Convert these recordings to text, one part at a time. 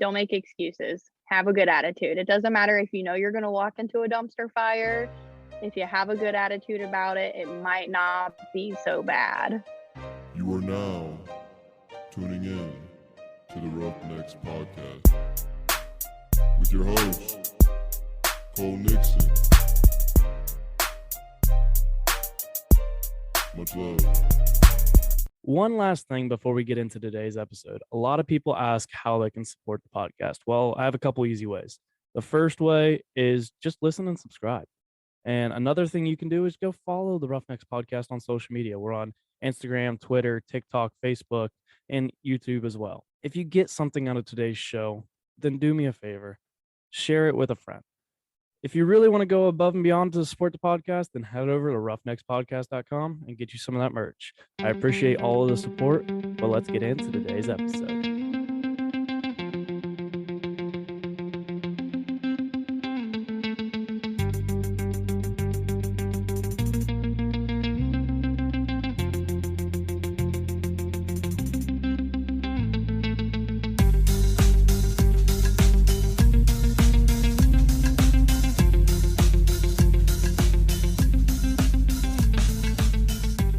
Don't make excuses. Have a good attitude. It doesn't matter if you know you're going to walk into a dumpster fire. If you have a good attitude about it, it might not be so bad. You are now tuning in to the Roughnecks Podcast with your host, Cole Nixon. Much love. One last thing before we get into today's episode. A lot of people ask how they can support the podcast. Well, I have a couple easy ways. The first way is just listen and subscribe. And another thing you can do is go follow the Roughnecks Podcast on social media. We're on Instagram, Twitter, TikTok, Facebook, and YouTube as well. If you get something out of today's show, then do me a favor. Share it with a friend. If you really want to go above and beyond to support the podcast, then head over to roughneckspodcast.com and get you some of that merch. I appreciate all of the support, but let's get into today's episode.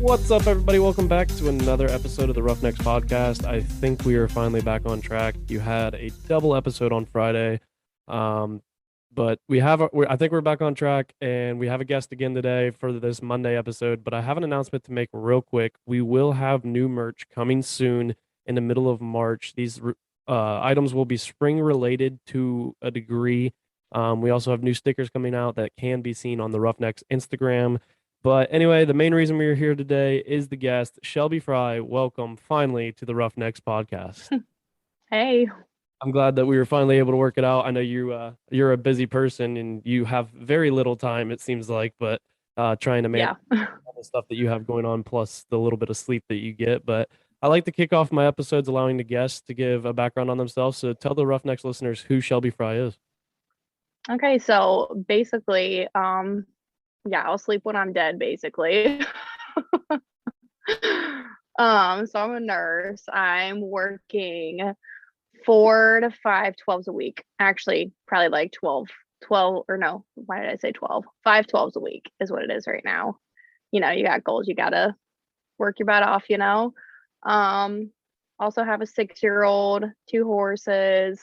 What's up, everybody? Welcome back to another episode of the Roughnecks Podcast. I think we are finally back on track. You had a double episode on Friday, but I think we're back on track, and we have a guest again today for this Monday episode. But I have an announcement to make real quick. We will have new merch coming soon in the middle of March. These items will be spring related to a degree. We also have new stickers coming out that can be seen on the Roughnecks Instagram. But anyway, the main reason we're here today is the guest, Shelby Fry. Welcome, finally, to the Roughnecks Podcast. Hey. I'm glad that we were finally able to work it out. I know you're a busy person and you have very little time, it seems like, but trying to manage all the stuff that you have going on, plus the little bit of sleep that you get. But I like to kick off my episodes allowing the guests to give a background on themselves. So tell the Roughnecks listeners who Shelby Fry is. Okay, so basically, I'll sleep when I'm dead, basically. So I'm a nurse. I'm working 4 to 5 12s a week. Actually, probably like 12, or no, why did I say 12? 5 12s a week is what it is right now. You know, you got goals, you gotta work your butt off, you know. Also have a 6-year-old, 2 horses.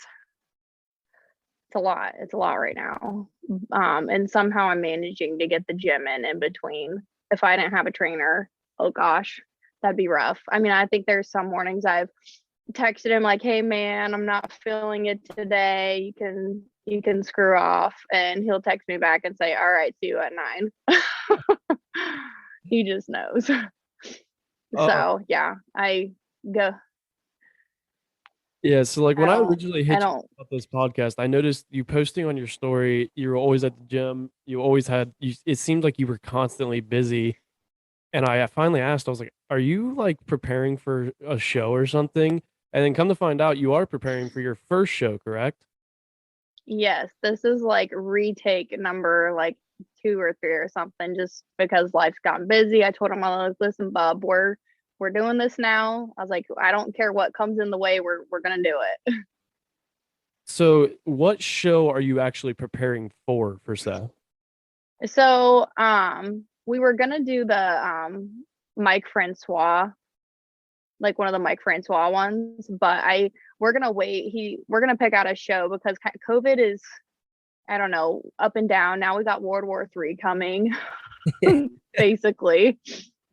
It's a lot. It's a lot right now. And somehow I'm managing to get the gym in between. If I didn't have a trainer, oh gosh, that'd be rough. I mean, I think there's some mornings I've texted him like, hey man, I'm not feeling it today. You can screw off. And he'll text me back and say, all right, see you at 9. He just knows. So yeah, I go. Yeah, so like when I originally hit you about this podcast, I noticed you posting on your story, you were always at the gym, it seemed like you were constantly busy. And I finally asked, I was like, are you like preparing for a show or something? And then come to find out you are preparing for your first show, correct? Yes, this is like retake number like 2 or 3 or something, just because life's gotten busy. I told him, I was like, listen, Bub, we're doing this now. I was like, I don't care what comes in the way, we're gonna do it. So what show are you actually preparing for Seth? So we were gonna do the Mike Francois, like one of the Mike Francois ones, but we're gonna wait. We're gonna pick out a show because COVID is, I don't know, up and down. Now we got World War III coming, basically.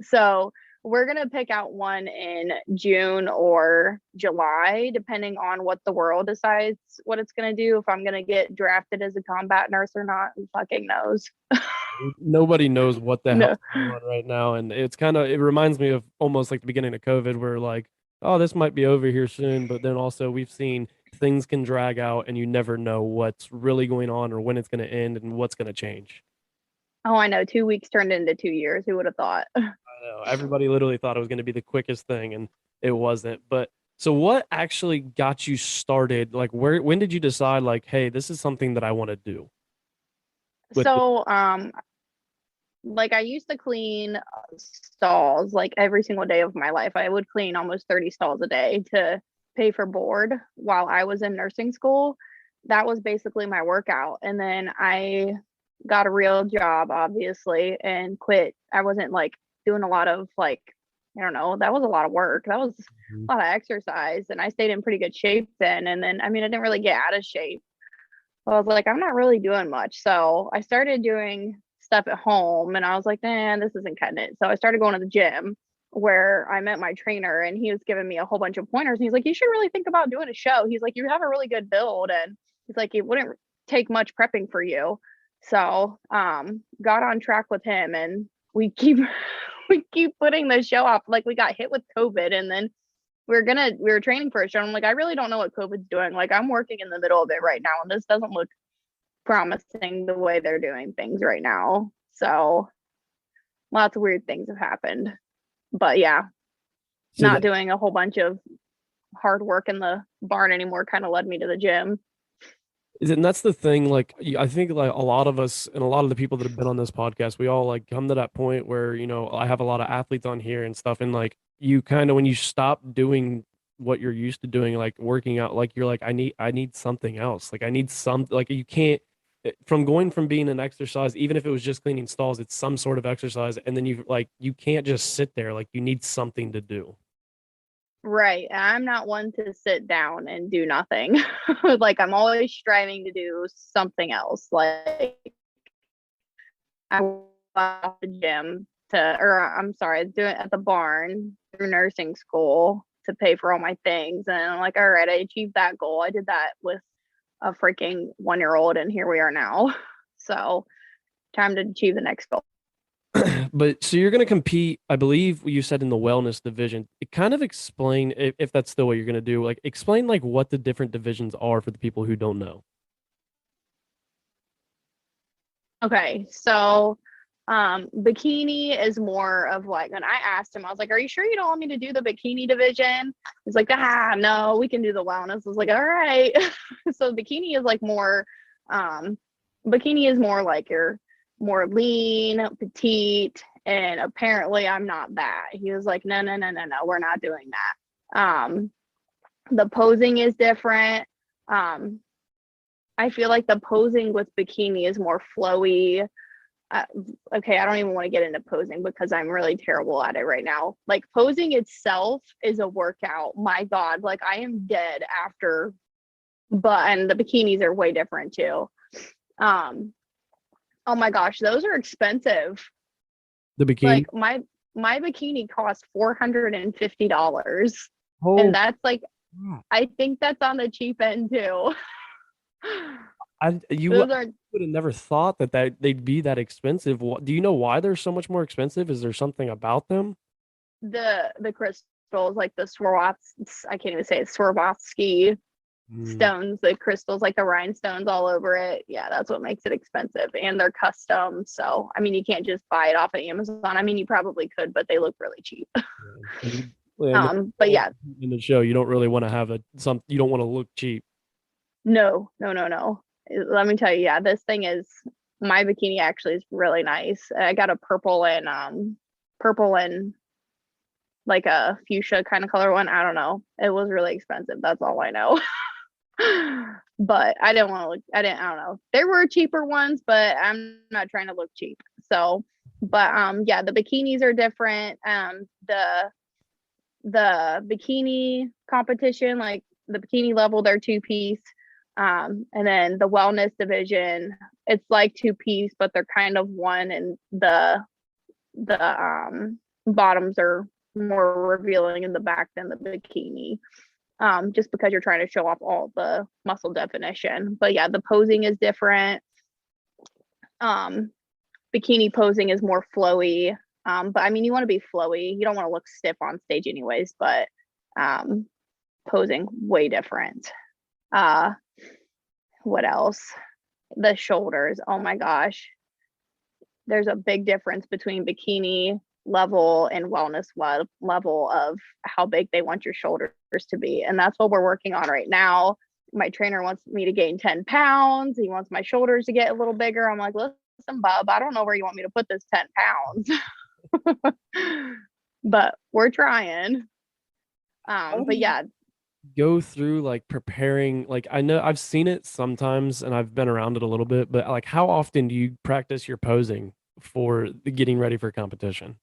So we're going to pick out one in June or July, depending on what the world decides what it's going to do. If I'm going to get drafted as a combat nurse or not, who fucking knows? Nobody knows what the hell is going on right now. And it reminds me of almost like the beginning of COVID, where like, oh, this might be over here soon. But then also we've seen things can drag out and you never know what's really going on or when it's going to end and what's going to change. Oh, I know. 2 weeks turned into 2 years. Who would have thought? I know. Everybody literally thought it was going to be the quickest thing, and it wasn't. But so what actually got you started? Like, when did you decide, like, hey, this is something that I want to do? Like I used to clean stalls like every single day of my life. I would clean almost 30 stalls a day to pay for board while I was in nursing school. That was basically my workout. And then I got a real job, obviously, and quit. I wasn't like doing a lot of like, I don't know, that was a lot of work. That was a lot of exercise. And I stayed in pretty good shape then. And then, I mean, I didn't really get out of shape. I was like, I'm not really doing much. So I started doing stuff at home and I was like, man, this isn't cutting it. So I started going to the gym where I met my trainer and he was giving me a whole bunch of pointers. And he's like, you should really think about doing a show. He's like, you have a really good build. And he's like, it wouldn't take much prepping for you. So got on track with him and we keep we keep putting the show off. Like we got hit with COVID and then we were training for a show. And I'm like, I really don't know what COVID's doing. Like I'm working in the middle of it right now and this doesn't look promising the way they're doing things right now. So lots of weird things have happened. But yeah, not doing a whole bunch of hard work in the barn anymore kind of led me to the gym. And that's the thing, like I think like a lot of us and a lot of the people that have been on this podcast, we all like come to that point where, you know, I have a lot of athletes on here and stuff, and like you kind of when you stop doing what you're used to doing, like working out, like you're like, I need something else. Like I need some like you can't from going from being an exercise, even if it was just cleaning stalls, it's some sort of exercise, and then you can't just sit there, like you need something to do. Right. I'm not one to sit down and do nothing. Like I'm always striving to do something else. Like I left the gym I'm sorry, I was doing it at the barn through nursing school to pay for all my things. And I'm like, all right, I achieved that goal. I did that with a freaking 1-year-old and here we are now. So time to achieve the next goal. But so you're going to compete, I believe you said in the wellness division. It kind of explain if that's still what you're going to do. Like explain like what the different divisions are for the people who don't know. Okay, so bikini is more of like when I asked him, I was like, are you sure you don't want me to do the bikini division? He's like, no, we can do the wellness. I was like, all right. So bikini is like more bikini is more like you're more lean, petite, and apparently I'm not that. He was like, no, we're not doing that. The posing is different. I feel like the posing with bikini is more flowy. Okay, I don't even want to get into posing because I'm really terrible at it right now. Like posing itself is a workout. My God, like I am dead after, and the bikinis are way different too. Oh my gosh, those are expensive. The bikini? Like my bikini cost $450. Oh, and that's like, I think that's on the cheap end too. You would have never thought that they'd be that expensive. Do you know why they're so much more expensive? Is there something about them? The crystals, like the Swarovski, I can't even say it, Swarovski stones, the crystals, like the rhinestones all over it. Yeah, that's what makes it expensive. And they're custom. So, I mean, you can't just buy it off of Amazon. I mean, you probably could, but they look really cheap. But yeah. In the show, you don't really want to have you don't want to look cheap. No. Let me tell you, yeah, this thing is, my bikini actually is really nice. I got a purple and like a fuchsia kind of color one. I don't know. It was really expensive. That's all I know. But I don't know. There were cheaper ones, but I'm not trying to look cheap. So, but yeah, the bikinis are different. The bikini competition, like the bikini level, they're 2-piece. And then the wellness division, it's like 2-piece, but they're kind of one, and the bottoms are more revealing in the back than the bikini. Just because you're trying to show off all the muscle definition. But yeah, the posing is different. Bikini posing is more flowy. But I mean, you want to be flowy. You don't want to look stiff on stage anyways, but posing way different. What else? The shoulders. Oh my gosh. There's a big difference between bikini level and wellness level of how big they want your shoulders to be. And that's what we're working on right now. My trainer wants me to gain 10 pounds. He wants my shoulders to get a little bigger. I'm like, listen, bub, I don't know where you want me to put this 10 pounds. But we're trying. But yeah. go through like preparing? Like I know I've seen it sometimes and I've been around it a little bit, but like how often do you practice your posing for getting ready for competition?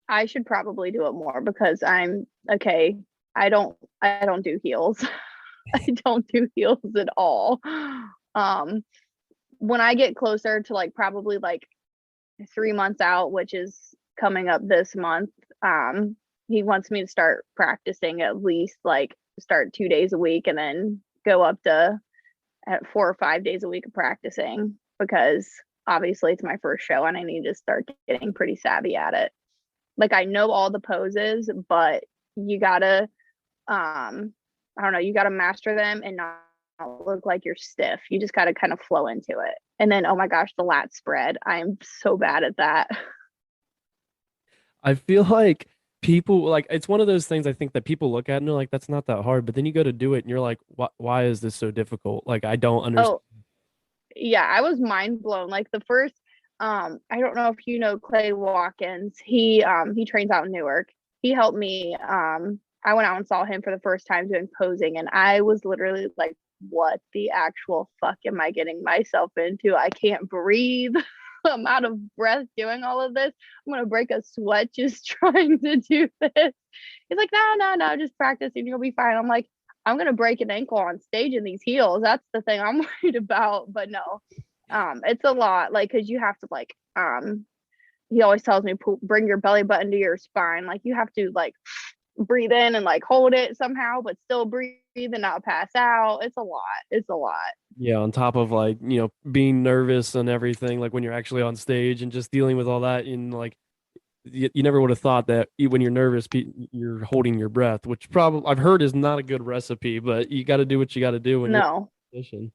I should probably do it more because I'm okay. I don't do heels. I don't do heels at all. Um, when I get closer to like probably like 3 months out, which is coming up this month, he wants me to start practicing at least like start 2 days a week and then go up to at 4 or 5 days a week of practicing because obviously it's my first show and I need to start getting pretty savvy at it. Like I know all the poses, but you gotta I don't know, you gotta master them and not look like you're stiff. You just gotta kind of flow into it. And then oh my gosh, the lat spread. I'm so bad at that. I feel like people like it's one of those things I think that people look at and they're like, that's not that hard. But then you go to do it and you're like, why is this so difficult? Like, I don't understand. Oh, yeah, I was mind blown. Like the first I don't know if you know Clay Watkins. He trains out in Newark. He helped me. I went out and saw him for the first time doing posing and I was literally like, what the actual fuck am I getting myself into? I can't breathe. I'm out of breath doing all of this. I'm gonna break a sweat just trying to do this. He's like, no, no, no, just practicing, you'll be fine. I'm like, I'm gonna break an ankle on stage in these heels. That's the thing I'm worried about. But no, it's a lot, like, cause you have to like, he always tells me, bring your belly button to your spine. Like you have to like breathe in and like hold it somehow, but still breathe and not pass out. It's a lot. It's a lot. Yeah, on top of like, being nervous and everything, like when you're actually on stage and just dealing with all that and like you never would have thought that when you're nervous, you're holding your breath, which probably I've heard is not a good recipe, but you got to do what you got to do when you're No. in a position.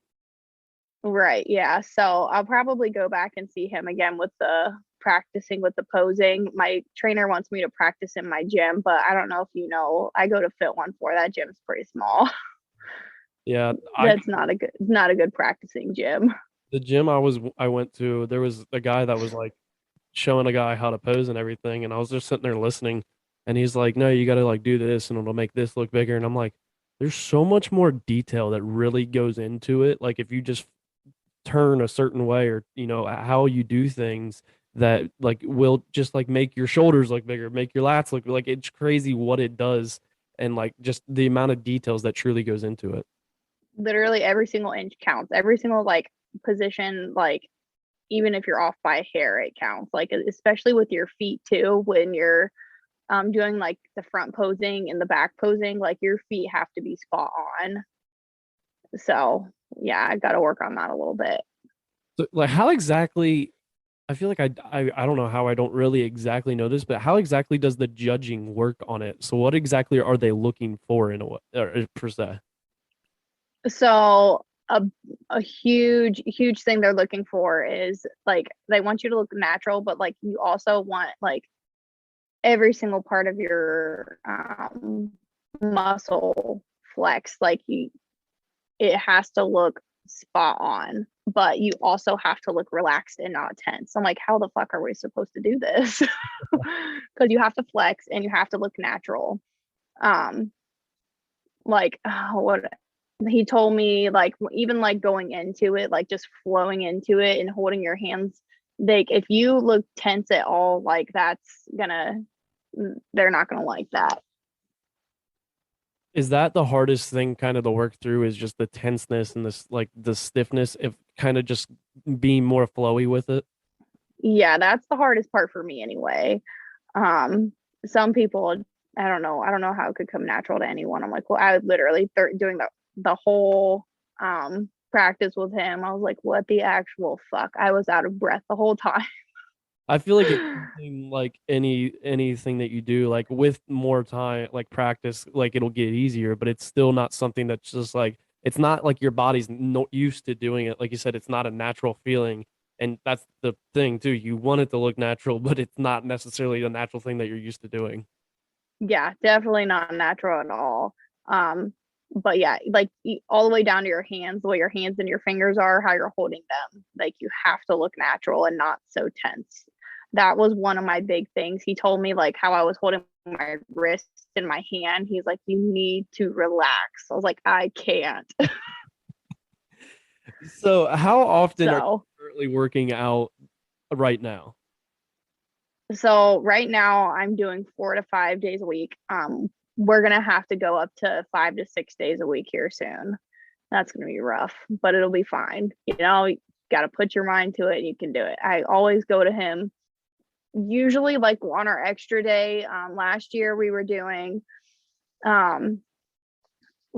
Right. Yeah. So I'll probably go back and see him again with the practicing with the posing. My trainer wants me to practice in my gym, but I don't know if you know, I go to Fit 1 4. That gym's pretty small. Yeah, That's not a good practicing gym. the gym I went to, there was a guy that was like showing a guy how to pose and everything, and I was just sitting there listening, and he's like, "No, you got to like do this, and it'll make this look bigger." And I'm like, "There's so much more detail that really goes into it. Like if you just turn a certain way, or how you do things, that like will just like make your shoulders look bigger, make your lats look like it's crazy what it does, and like just the amount of details that truly goes into it." Literally every single inch counts. Every single like position, like even if you're off by a hair, it counts. Like especially with your feet too, when you're doing like the front posing and the back posing, like your feet have to be spot on. So yeah, I got to work on that a little bit. So, like, how exactly? I feel like I don't know how I don't really exactly know this, but how exactly does the judging work on it? So, what exactly are they looking for in a way, or per se? So a huge thing they're looking for is like they want you to look natural, but like you also want like every single part of your muscle flex. Like it has to look spot on, but you also have to look relaxed and not tense. I'm like, how the fuck are we supposed to do this? Because you have to flex and you have to look natural. Um, like what he told me, like even like going into it, like just flowing into it and holding your hands, like if you look tense at all, like they're not gonna like that. Is that the hardest thing kind of to work through? Is just the tenseness and this like the stiffness of kind of just being more flowy with it? Yeah, that's the hardest part for me anyway. um some people, I don't know how it could come natural to anyone. I'm like, well, I was literally doing the whole practice with him. I was like, what the actual fuck, I was out of breath the whole time. I feel like it's something like anything that you do, like with more time, like practice, like it'll get easier, but it's still not something that's just like it's not like your body's not used to doing it. Like you said, it's not a natural feeling. And that's the thing too. You want it to look natural, but it's not necessarily a natural thing that you're used to doing. Yeah, definitely not natural at all. But yeah, like all the way down to your hands, the way your hands and your fingers are, how you're holding them, like you have to look natural and not so tense. That was one of my big things. He told me like how I was holding my wrist and my hand. He's like, you need to relax. I was like, I can't. So how often are you So, currently working out right now? so right now I'm doing 4 to 5 days a week. We're gonna have to go up to 5 to 6 days a week here soon. That's gonna be rough, but it'll be fine. You got to put your mind to it and you can do it. I always go to him usually like on our extra day. Last year we were doing um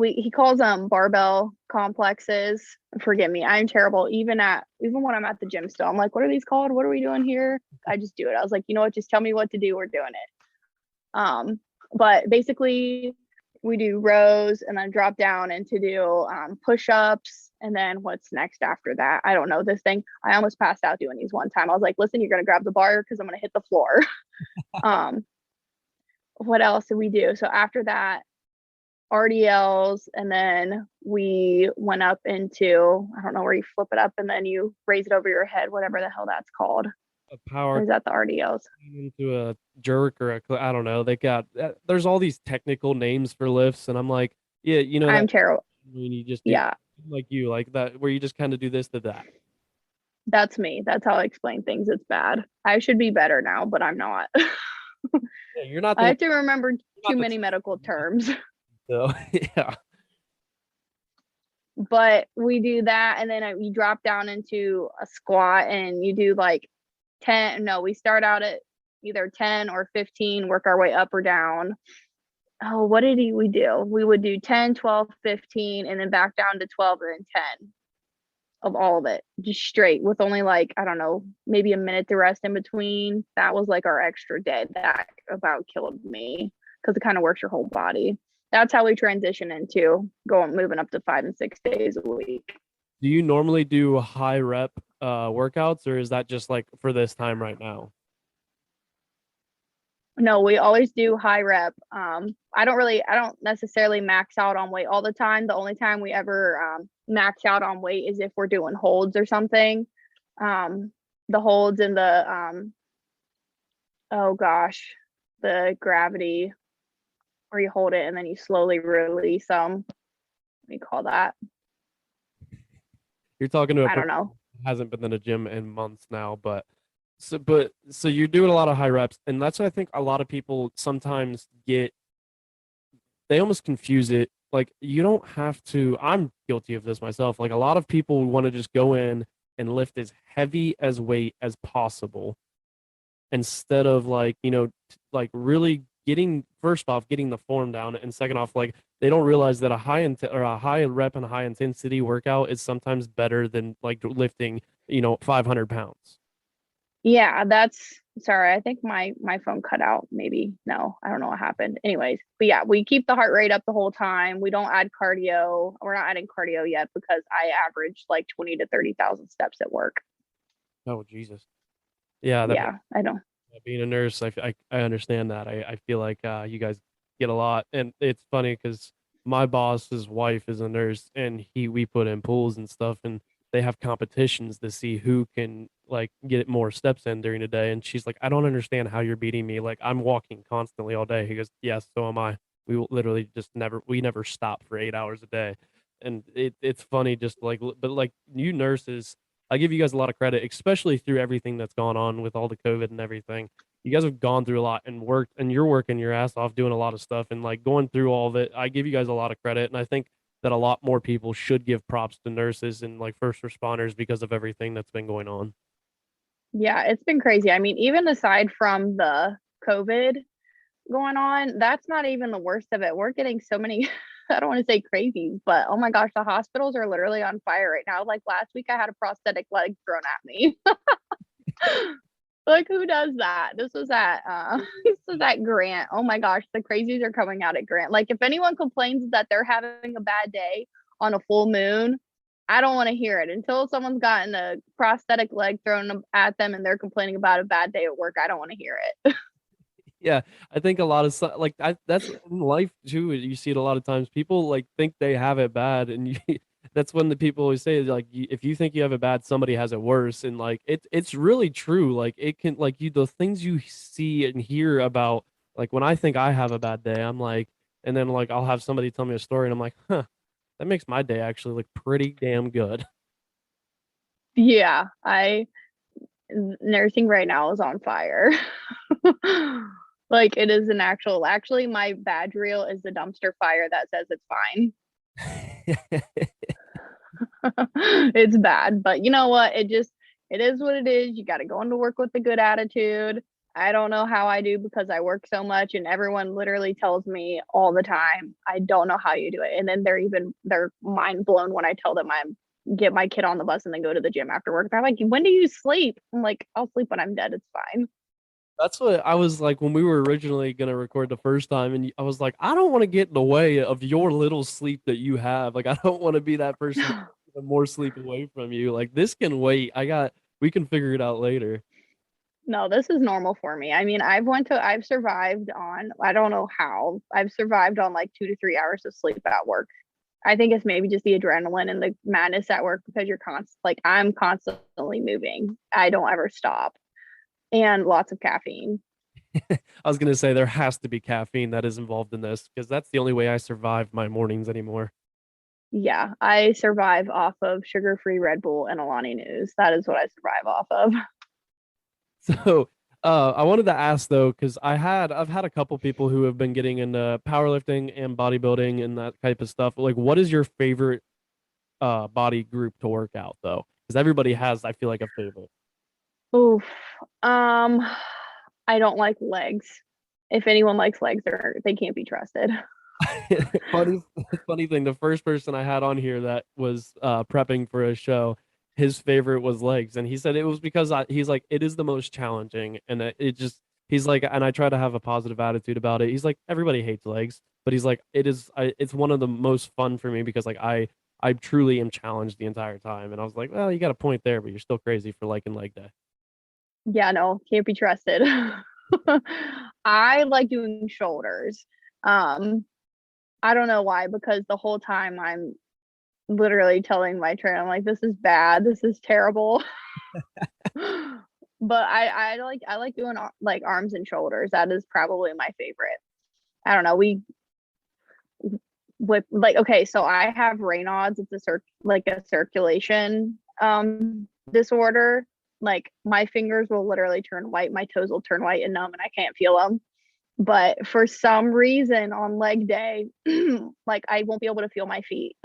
he calls them barbell complexes. Forgive me, I'm terrible. Even when I'm at the gym still, I'm like, what are these called? What are we doing here? I just do it. I was like, you know what, just tell me what to do, we're doing it. But basically we do rows and then drop down and to do push-ups, and then what's next after that, I don't know. This thing, I almost passed out doing these one time. I was like, listen, you're gonna grab the bar because I'm gonna hit the floor. What else did we do? So after that, RDLs, and then we went up into, I don't know, where you flip it up and then you raise it over your head, whatever the hell that's called. A Or power is that the RDLs? into a jerk or I don't know. They got there's all these technical names for lifts, and I'm like, yeah, I'm that terrible. when you just do Yeah, like you like that where you just kind of do this to that. that's me. That's how I explain things. It's bad. I should be better now, but I'm not. Yeah, you're not I the have to remember you're too not the many medical terms. so yeah. But we do that, and then we drop down into a squat, and you do like 10. No, we start out at either 10 or 15, work our way up or down. Oh, what did we do? We would do 10, 12, 15, and then back down to 12 and then 10 of all of it, just straight with only like, I don't know, maybe a minute to rest in between. That was like our extra day. That about killed me because it kind of works your whole body. That's how we transition into moving up to 5 and 6 days a week. Do you normally do high rep workouts, or is that just like for this time right now? No, we always do high rep. I don't necessarily max out on weight all the time. The only time we ever max out on weight is if we're doing holds or something. The holds and oh gosh, the gravity, where you hold it and then you slowly release them. What do you call that? You're talking to a I don't person know. who hasn't been in a gym in months now, but you're doing a lot of high reps, and that's what I think a lot of people sometimes get. They almost confuse it. Like you don't have to. I'm guilty of this myself. Like a lot of people want to just go in and lift as heavy as weight as possible instead of like like really getting first off getting the form down, and second off like they don't realize that a high rep and a high intensity workout is sometimes better than like lifting 500 pounds. Yeah, sorry. I think my phone cut out. Maybe. No, I don't know what happened. Anyways, but yeah, we keep the heart rate up the whole time. We don't add cardio. We're not adding cardio yet because I average like 20 to 30,000 steps at work. Oh Jesus. Yeah, that makes Yeah, I don't. being a nurse, I understand that. I feel like you guys get a lot, and it's funny because my boss's wife is a nurse, and we put in pools and stuff, and they have competitions to see who can like get more steps in during the day. And she's like, I don't understand how you're beating me. Like I'm walking constantly all day. He goes, yes, so am I. We will literally just never stop for 8 hours a day, and it's funny just like but like you nurses. I give you guys a lot of credit, especially through everything that's gone on with all the COVID and everything. You guys have gone through a lot and worked, and you're working your ass off doing a lot of stuff and like going through all of it. I give you guys a lot of credit, and I think that a lot more people should give props to nurses and like first responders because of everything that's been going on. Yeah, it's been crazy. I mean, even aside from the COVID going on, that's not even the worst of it. We're getting so many, I don't want to say crazy, but oh my gosh, the hospitals are literally on fire right now. Like last week, I had a prosthetic leg thrown at me. Like, who does that? This was at this was at Grant. Oh my gosh, the crazies are coming out at Grant. Like, if anyone complains that they're having a bad day on a full moon, I don't want to hear it. Until someone's gotten a prosthetic leg thrown at them and they're complaining about a bad day at work, I don't want to hear it. Yeah, I think a lot of like that's in life too. You see it a lot of times. People like think they have it bad, and that's when the people always say like, if you think you have it bad, somebody has it worse, and like it's really true. Like it can like the things you see and hear about Like when I think I have a bad day, I'm like, and then like I'll have somebody tell me a story, and I'm like, huh, that makes my day actually look pretty damn good. Yeah, I nursing right now is on fire. Like it is an actually my badge reel is the dumpster fire that says it's fine. It's bad, but you know what? It is what it is. You got to go into work with a good attitude. I don't know how I do because I work so much and everyone literally tells me all the time, I don't know how you do it. And then they're mind blown when I tell them I'm get my kid on the bus and then go to the gym after work. They're like, "When do you sleep?" I'm like, "I'll sleep when I'm dead. It's fine." That's what I was like when we were originally gonna record the first time, and I was like, I don't want to get in the way of your little sleep that you have. Like, I don't want to be that person that more sleep away from you. Like, this can wait. We can figure it out later. No, this is normal for me. I mean, I've survived on, I don't know how, I've survived on like 2 to 3 hours of sleep at work. I think it's maybe just the adrenaline and the madness at work because like I'm constantly moving. I don't ever stop and lots of caffeine. I was gonna say there has to be caffeine that is involved in this because that's the only way I survive my mornings anymore. Yeah, I survive off of sugar-free Red Bull and Alani News. That is what I survive off of. So, I wanted to ask though, because I've had a couple people who have been getting into powerlifting and bodybuilding and that type of stuff. Like, what is your favorite body group to work out though? Because everybody has, I feel like, a favorite. Oof. Um, I don't like legs. If anyone likes legs, they can't be trusted. funny funny thing, the first person I had on here that was prepping for a show, his favorite was legs, and he said it was because he's like it is the most challenging, and it just he's like, and I try to have a positive attitude about it. He's like everybody hates legs, but he's like it's one of the most fun for me because like I truly am challenged the entire time, and I was like, well, you got a point there, but you're still crazy for liking leg day. Yeah, no, can't be trusted. I like doing shoulders. Um, I don't know why, because the whole time I'm literally telling my trainer, I'm like, this is bad, this is terrible. But I like doing like arms and shoulders. That is probably my favorite. I don't know. We with like okay, so I have Raynaud's. It's like a circulation disorder. Like my fingers will literally turn white, my toes will turn white and numb, and I can't feel them. But for some reason on leg day, like I won't be able to feel my feet.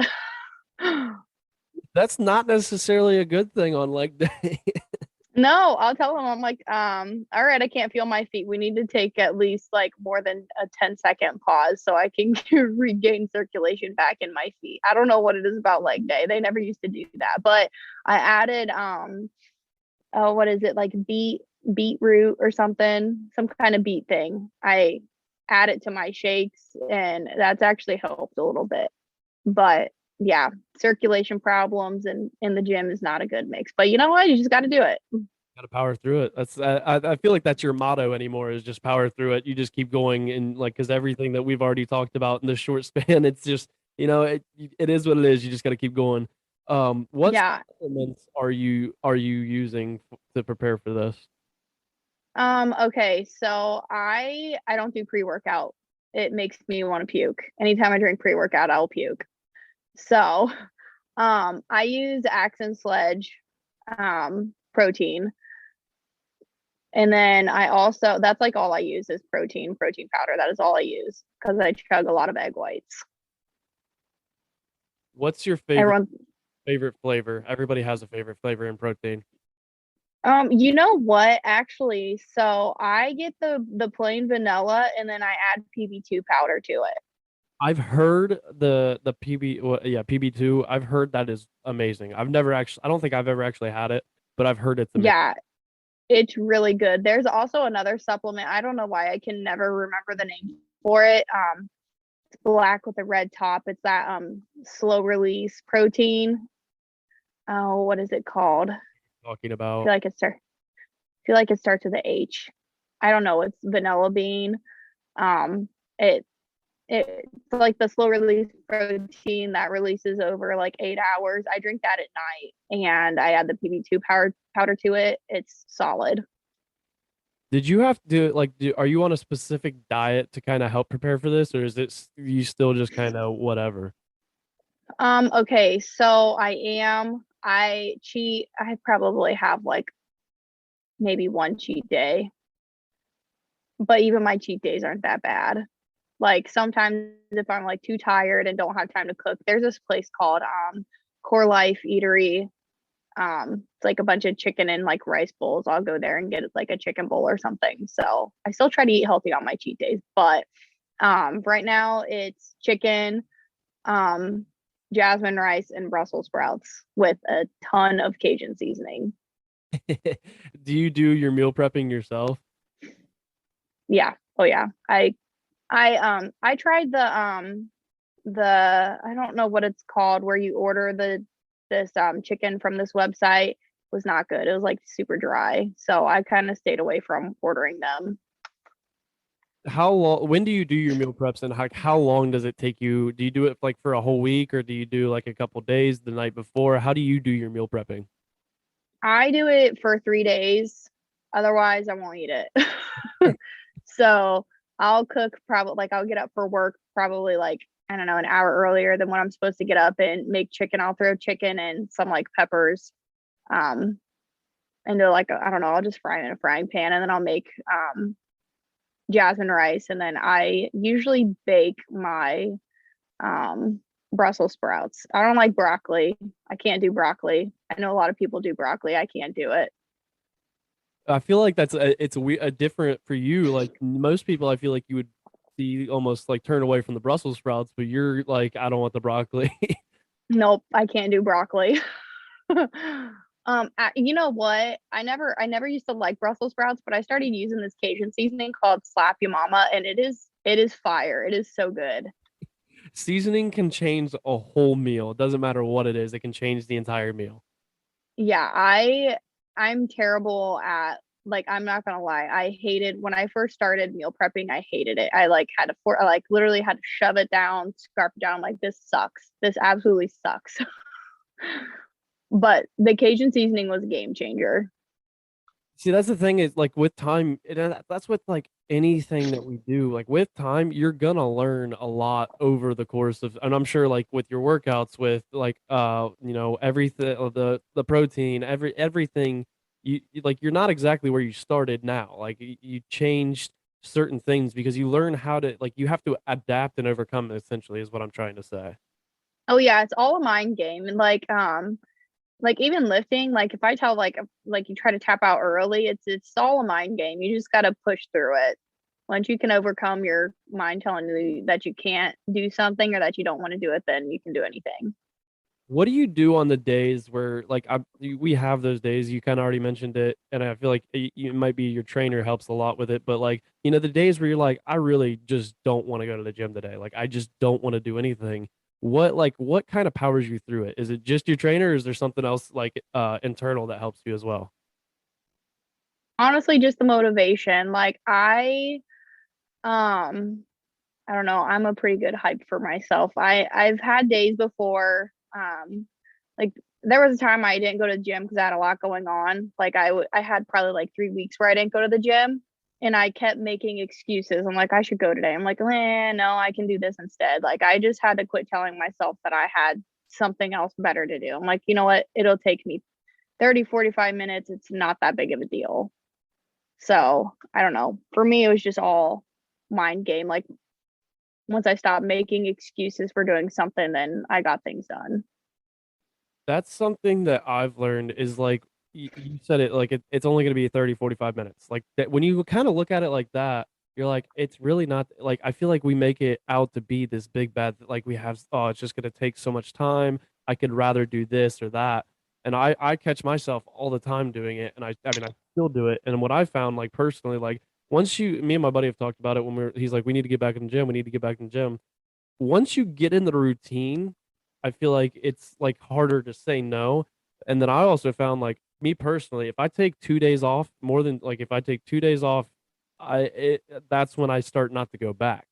That's not necessarily a good thing on leg day. No, I'll tell them, I'm like, all right, I can't feel my feet. We need to take at least like more than a 10-second pause so I can regain circulation back in my feet. I don't know what it is about leg day. They never used to do that. But I added oh, what is it? Like beetroot or something, some kind of beet thing. I add it to my shakes and that's actually helped a little bit. But yeah, circulation problems and in the gym is not a good mix. But you know what? You just got to do it. Gotta power through it. That's I feel like that's your motto anymore is just power through it. You just keep going and like because everything that we've already talked about in this short span, it's just it is what it is. You just got to keep going. What Yeah. supplements are you using to prepare for this? Okay. So I don't do pre-workout. It makes me want to puke. Anytime I drink pre-workout, I'll puke. So I use Axe and Sledge protein. And then I also that's like all I use is protein powder. That is all I use because I chug a lot of egg whites. What's your favorite Everyone, favorite flavor? Everybody has a favorite flavor in protein. you know what? Actually, so I get the plain vanilla and then I add PB2 powder to it. I've heard the PB well, yeah PB2. I've heard that is amazing. I don't think I've ever actually had it, but I've heard it's amazing. Yeah, it's really good. There's also another supplement. I don't know why I can never remember the name for it. It's black with a red top. It's that slow release protein. Oh, what is it called? I Talking about feel like feel like it starts with a H. I don't know. It's vanilla bean. Um, it it's like the slow release protein that releases over like 8 hours. I drink that at night, and I add the PB2 powder to it. It's solid. Did you have to like are you on a specific diet to kind of help prepare for this, or is it you still just kind of whatever? Okay, so I cheat. I probably have like maybe one cheat day, but even my cheat days aren't that bad. Like sometimes if I'm like too tired and don't have time to cook, there's this place called Core Life Eatery. It's like a bunch of chicken and like rice bowls. I'll go there and get like a chicken bowl or something. So I still try to eat healthy on my cheat days, but right now it's chicken, um, jasmine rice, and Brussels sprouts with a ton of Cajun seasoning. Do you do your meal prepping yourself? Yeah. Oh yeah. I tried the I don't know what it's called where you order this chicken from this website. It was not good. It was like super dry. So I kind of stayed away from ordering them. How long, when do you do your meal preps, and how long does it take you? Do you do it like for a whole week, or do you do like a couple days the night before? How do you do your meal prepping? I do it for 3 days. Otherwise, I won't eat it. So I'll cook probably like I'll get up for work probably like I don't know an hour earlier than when I'm supposed to get up and make chicken. I'll throw chicken and some like peppers um into like I don't know. I'll just fry it in a frying pan and then I'll make jasmine rice and then I usually bake my um Brussels sprouts. I don't like broccoli. I can't do broccoli. I know a lot of people do broccoli. I can't do it. I feel like that's a different for you. Like most people, I feel like you would see almost like turn away from the Brussels sprouts, but you're like, I don't want the broccoli. Nope, I can't do broccoli. You know what? I never used to like Brussels sprouts, but I started using this Cajun seasoning called Slap Your Mama, and it is fire. It is so good. Seasoning can change a whole meal. It doesn't matter what it is, it can change the entire meal. Yeah, I'm terrible at like I'm not gonna lie. I hated when I first started meal prepping, I hated it. I like had to for I like literally had to shove it down, scarf it down, like this sucks. This absolutely sucks. But the Cajun seasoning was a game changer. See, that's the thing is like with time, that's with like anything that we do. Like with time, you're gonna learn a lot over the course of, and I'm sure like with your workouts, with like everything, the protein, everything, like you're not exactly where you started now. Like you changed certain things because you learn how to like you have to adapt and overcome. Essentially, is what I'm trying to say. Oh yeah, it's all a mind game. And like even lifting, like if I tell like you try to tap out early, it's all a mind game. You just gotta push through it. Once you can overcome your mind telling you that you can't do something or that you don't want to do it, then you can do anything. What do you do on the days where like we have those days? You kind of already mentioned it, and I feel like it might be your trainer helps a lot with it. But like the days where you're like, I really just don't want to go to the gym today. Like I just don't want to do anything. What kind of powers you through it? Is it just your trainer, or is there something else like internal that helps you as well? Honestly, just the motivation. Like um I don't know, I'm a pretty good hype for myself. I've had days before like there was a time I didn't go to the gym because I had a lot going on. Like I had probably like 3 weeks where I didn't go to the gym and I kept making excuses. I'm like, I should go today. I'm like, no, I can do this instead. Like I just had to quit telling myself that I had something else better to do. I'm like, you know what? It'll take me 30, 45 minutes. It's not that big of a deal. So I don't know. For me, it was just all mind game. Like once I stopped making excuses for doing something, then I got things done. That's something that I've learned is like you said it like it's only going to be 30, 45 minutes. Like that when you kind of look at it like that, you're like it's really not like I feel like we make it out to be this big bad like we have oh it's just going to take so much time. I could rather do this or that. And I catch myself all the time doing it and I mean I still do it. And what I found like personally like once you me and my buddy have talked about it when he's like we need to get back in the gym, we need to get back in the gym once you get in the routine, I feel like it's like harder to say no. And then I also found like me personally, if I take 2 days off, more than like if I take 2 days off, that's when I start not to go back.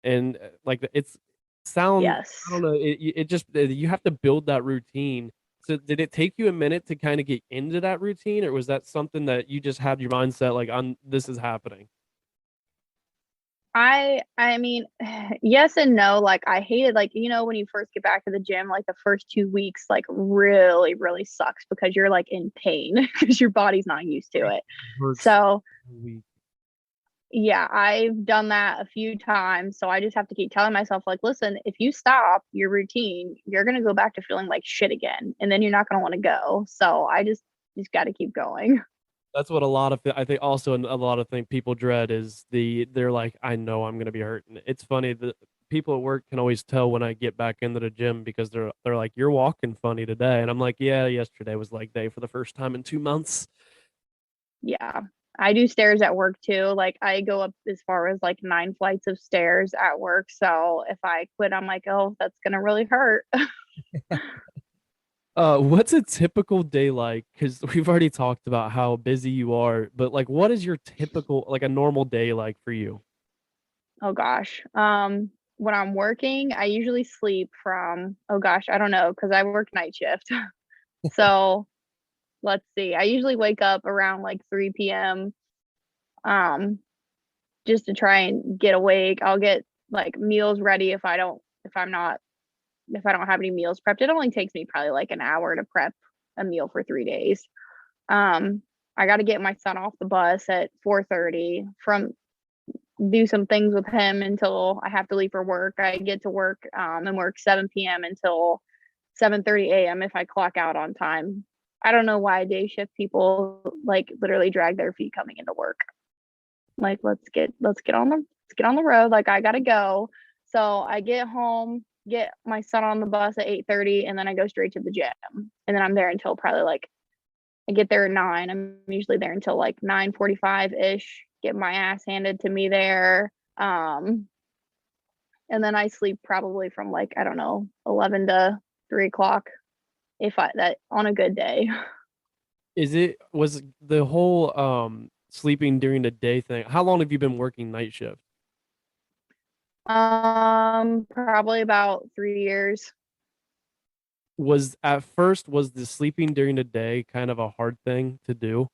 And like it's sound I don't Yes. know, it just you have to build that routine So did it take you a minute to kind of get into that routine, or was that something that you just had your mindset like on this is happening? I mean, yes and no. Like I hated like, when you first get back to the gym, like the first 2 weeks, like really, really sucks because you're like in pain because your body's not used to It it. hurts So a week. yeah, I've done that a few times. So I just have to keep telling myself, like, listen, if you stop your routine, you're gonna go back to feeling like shit again. And then you're not gonna want to go. So I just gotta keep going. That's what a lot of I think also a lot of thing people dread is they're like, I know I'm gonna be hurt. And it's funny that people at work can always tell when I get back into the gym because they're like, you're walking funny today, and I'm like, yeah, yesterday was like day for the first time in 2 months. Yeah. I do stairs at work too. Like I go up as far as like 9 flights of stairs at work. So if I quit, I'm like, oh, that's gonna really hurt. What's a typical day like? Because we've already talked about how busy you are, but like, what is your typical, like a normal day like for you? Oh gosh. When I'm working, I usually sleep from, oh gosh, I don't know, because I work night shift. So let's see. I usually wake up around like 3 p.m. Um, just to try and get awake. I'll get like meals ready if I don't have any meals prepped. It only takes me probably like an hour to prep a meal for 3 days. Um, I got to get my son off the bus at 4:30 from do some things with him until I have to leave for work. I get to work and work 7 p.m. until 7:30 a.m. if I clock out on time. I don't know why day shift people like literally drag their feet coming into work. Like let's get on the road. Like I gotta go. So I get home, get my son on the bus at 8:30, and then I go straight to the gym. And then I'm there until probably like I get there at 9. I'm usually there until like 9:45 ish. Get my ass handed to me there. And then I sleep probably from like I don't know 11 to 3 o'clock if I that on a good day. Was the whole sleeping during the day thing? How long have you been working night shift? Probably about 3 years. Was at first was the sleeping during the day kind of a hard thing to do?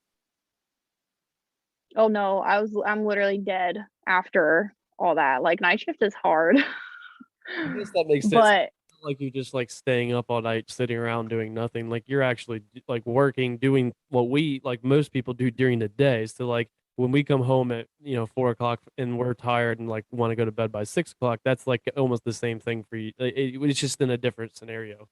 Oh no, I'm literally dead after all that. Like night shift is hard. I guess that makes sense. But Like you're just like staying up all night, sitting around doing nothing. Like you're actually like working, doing what we like most people do during the day. So like when we come home at 4 o'clock and we're tired and like want to go to bed by 6 o'clock, that's like almost the same thing for you. It's just in a different scenario.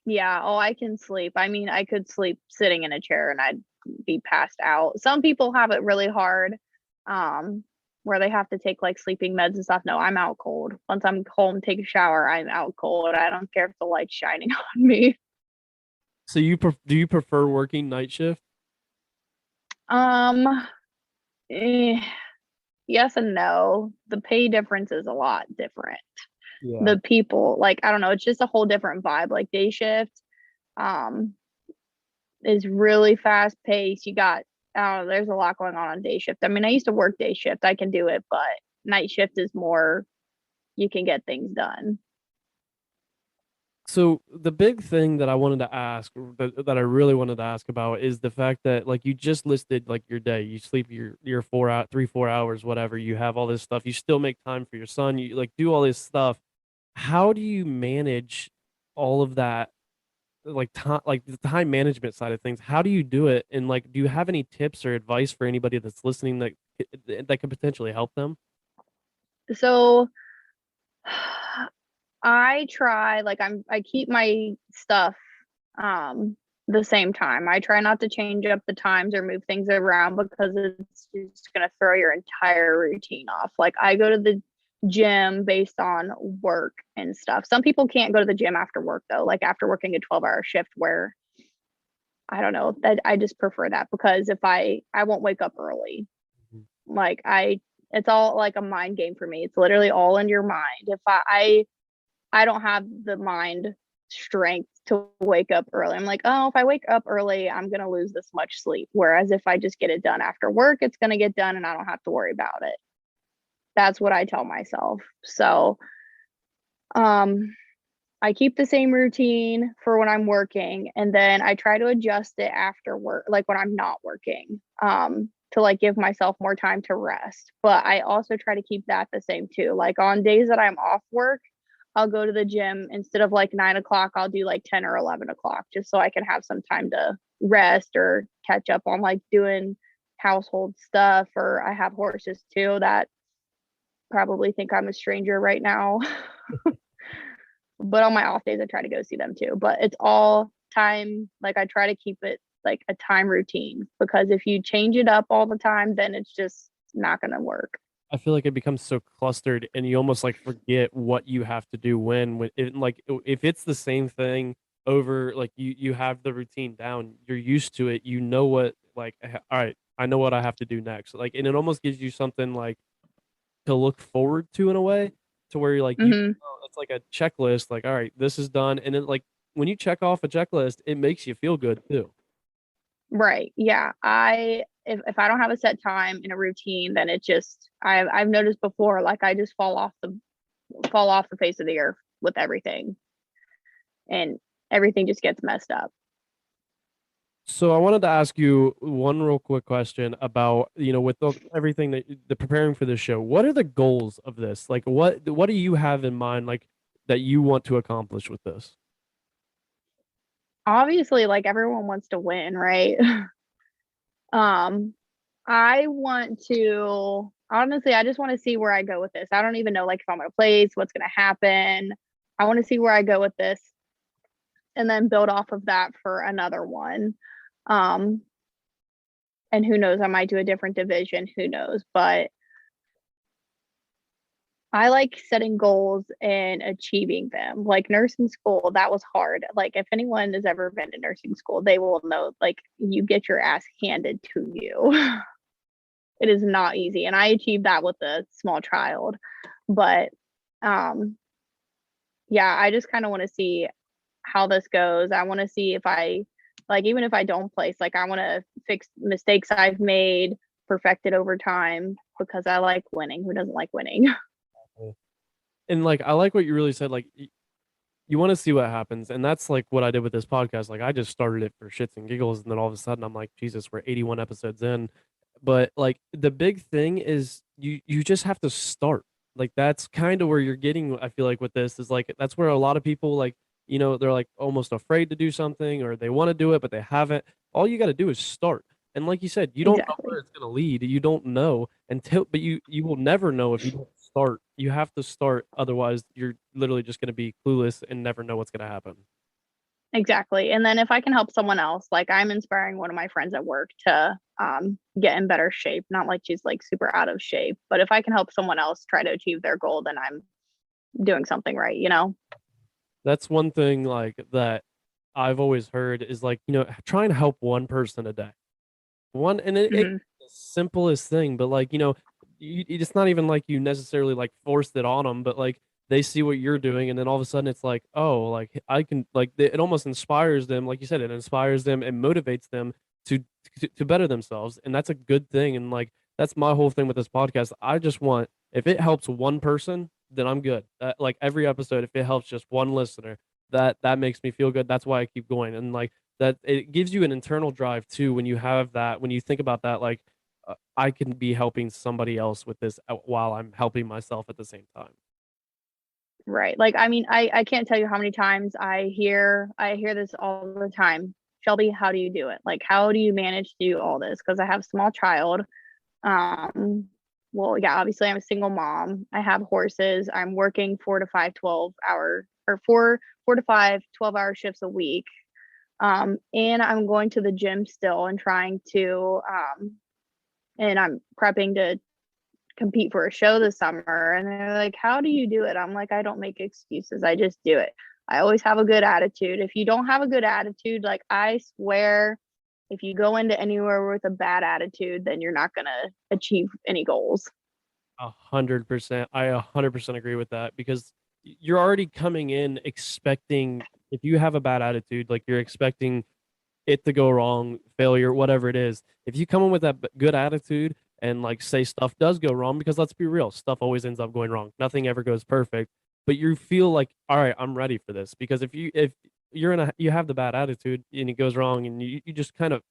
yeah, oh, I can sleep. I mean, I could sleep sitting in a chair and I'd be passed out. Some people have it really hard, where they have to take like sleeping meds and stuff. No, I'm out cold. Once I'm home, take a shower, I'm out cold. I don't care if the light's shining on me. So do you prefer working night shift? Um, eh, yes and no. The pay difference is a lot different. Yeah. The people, like, I don't know, it's just a whole different vibe. Like day shift, um, is really fast paced. You got, there's a lot going on day shift. I mean, I used to work day shift. I can do it, but night shift is more, you can get things done. So the big thing that I wanted to ask, that I really wanted to ask about, is the fact that like you just listed like your day, you sleep your 4 out 3 4 hours, whatever. You have all this stuff. You still make time for your son. You like do all this stuff. How do you manage all of that? Like time, like the time management side of things. How do you do it? And like, do you have any tips or advice for anybody that's listening that could potentially help them? So I try, like, I keep my stuff um the same time. I try not to change up the times or move things around because it's just going to throw your entire routine off. Like I go to the gym based on work and stuff. Some people can't go to the gym after work though, like after working a 12-hour shift where I don't know, that I just prefer that because if I won't wake up early. Like it's all like a mind game for me. It's literally all in your mind. If I don't have the mind strength to wake up early. I'm like, oh, if I wake up early, I'm going to lose this much sleep. Whereas if I just get it done after work, it's going to get done and I don't have to worry about it. That's what I tell myself. So, um, I keep the same routine for when I'm working, and then I try to adjust it after work, like when I'm not working, to like give myself more time to rest. But I also try to keep that the same too. Like on days that I'm off work, I'll go to the gym instead of like 9 o'clock, I'll do like 10 or 11 o'clock just so I can have some time to rest or catch up on like doing household stuff. Or I have horses too that probably think I'm a stranger right now. But on my off days, I try to go see them too. But it's all time. Like I try to keep it like a time routine because if you change it up all the time, then it's just not going to work. I feel like it becomes so clustered and you almost like forget what you have to do when it, like if it's the same thing over, like you have the routine down, you're used to it, you know what, like all right, I know what I have to do next. Like, and it almost gives you something like to look forward to in a way, to where you're like you Hmm. it's like a checklist, like all right, this is done, and then like when you check off a checklist, it makes you feel good too. Right. Yeah. If I don't have a set time in a routine, then it just I've noticed before, like I just fall off the face of the earth with everything, and everything just gets messed up. So I wanted to ask you one real quick question about, with everything that the preparing for this show. What are the goals of this? Like, what do you have in mind, like that you want to accomplish with this? Obviously, like everyone wants to win, right? Um, I want to honestly, I just want to see where I go with this. I don't even know like if I'm gonna place, what's gonna happen. I want to see where I go with this and then build off of that for another one. Um, and who knows, I might do a different division, who knows, but I like setting goals and achieving them. Like nursing school, that was hard. Like if anyone has ever been to nursing school, they will know like you get your ass handed to you. It is not easy. And I achieved that with a small child. But um yeah, I just kind of want to see how this goes. I want to see if I like even if I don't place, like I want to fix mistakes I've made, perfect it over time because I like winning. Who doesn't like winning? And like, I like what you really said. Like, you want to see what happens, and that's like what I did with this podcast. Like, I just started it for shits and giggles, and then all of a sudden, I'm like, Jesus, we're 81 episodes in. But like, the big thing is you just have to start. Like, that's kind of where you're getting. I feel like with this is like that's where a lot of people like, they're like almost afraid to do something, or they want to do it but they haven't. All you got to do is start. And like you said, you don't know where Exactly. it's gonna lead. You don't know until, but you will never know if you don't start. You have to start, otherwise you're literally just gonna be clueless and never know what's gonna happen. Exactly. And then if I can help someone else, like I'm inspiring one of my friends at work to get in better shape. Not like she's like super out of shape, but if I can help someone else try to achieve their goal, then I'm doing something right, you know? That's one thing like that I've always heard is like, try and help one person a day. One, and it Hmm. the simplest thing, but like, it's not even like you necessarily like forced it on them, but like they see what you're doing, and then all of a sudden it's like, oh, like I can, like it almost inspires them, like you said, it inspires them and motivates them to to better themselves, and that's a good thing. And like that's my whole thing with this podcast. I just want, if it helps one person, then I'm good. Like every episode, if it helps just one listener, that makes me feel good. That's why I keep going, and like that it gives you an internal drive too when you have that, when you think about that, like I can be helping somebody else with this while I'm helping myself at the same time. Right. Like I mean, I can't tell you how many times I hear this all the time. Shelby, how do you do it? Like how do you manage to do all this? Because I have a small child. Um, well, yeah, obviously I'm a single mom. I have horses. I'm working 4 to 5 12 hour or 4 to 5 12 hour shifts a week. And I'm going to the gym still and trying to and I'm prepping to compete for a show this summer. And they're like, how do you do it? I'm like, I don't make excuses. I just do it. I always have a good attitude. If you don't have a good attitude, like I swear, if you go into anywhere with a bad attitude, then you're not going to achieve any goals. 100%. I 100% agree with that, because you're already coming in expecting, if you have a bad attitude, like you're expecting it to go wrong, failure, whatever it is. If you come in with that good attitude and like say stuff does go wrong, because let's be real, stuff always ends up going wrong. Nothing ever goes perfect. but you feel like, all right, I'm ready for this. Because if you're you have the bad attitude and it goes wrong and you just kind of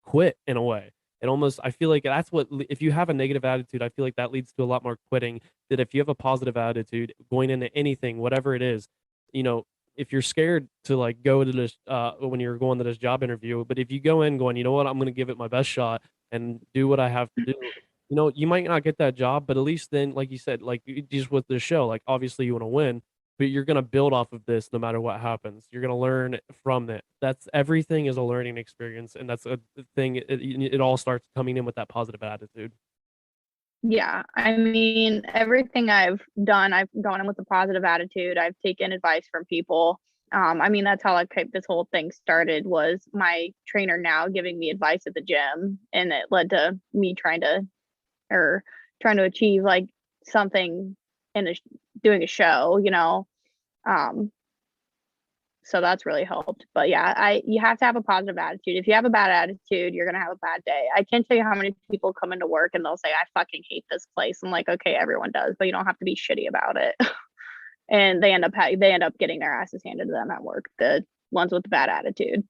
quit in a way. It almost, I feel like that's what, if you have a negative attitude, I feel like that leads to a lot more quitting. That if you have a positive attitude going into anything, whatever it is, you know, if you're scared to like go to this, when you're going to this job interview, but if you go in going, you know what, I'm going to give it my best shot and do what I have to do, you know, you might not get that job, but at least then, like you said, like just with the show, like obviously you want to win, but you're going to build off of this no matter what happens. You're going to learn from it. That's everything is a learning experience. And that's a thing. It all starts coming in with that positive attitude. Yeah, I mean, everything I've done, I've gone in with a positive attitude. I've taken advice from people. I mean, that's how like this whole thing started was my trainer now giving me advice at the gym, and it led to me trying to achieve like something in doing a show, you know. Um, so that's really helped. But yeah, you have to have a positive attitude. If you have a bad attitude, you're gonna have a bad day. I can't tell you how many people come into work and they'll say, I fucking hate this place. I'm like, okay, everyone does, but you don't have to be shitty about it. And they end up getting their asses handed to them at work, the ones with the bad attitude.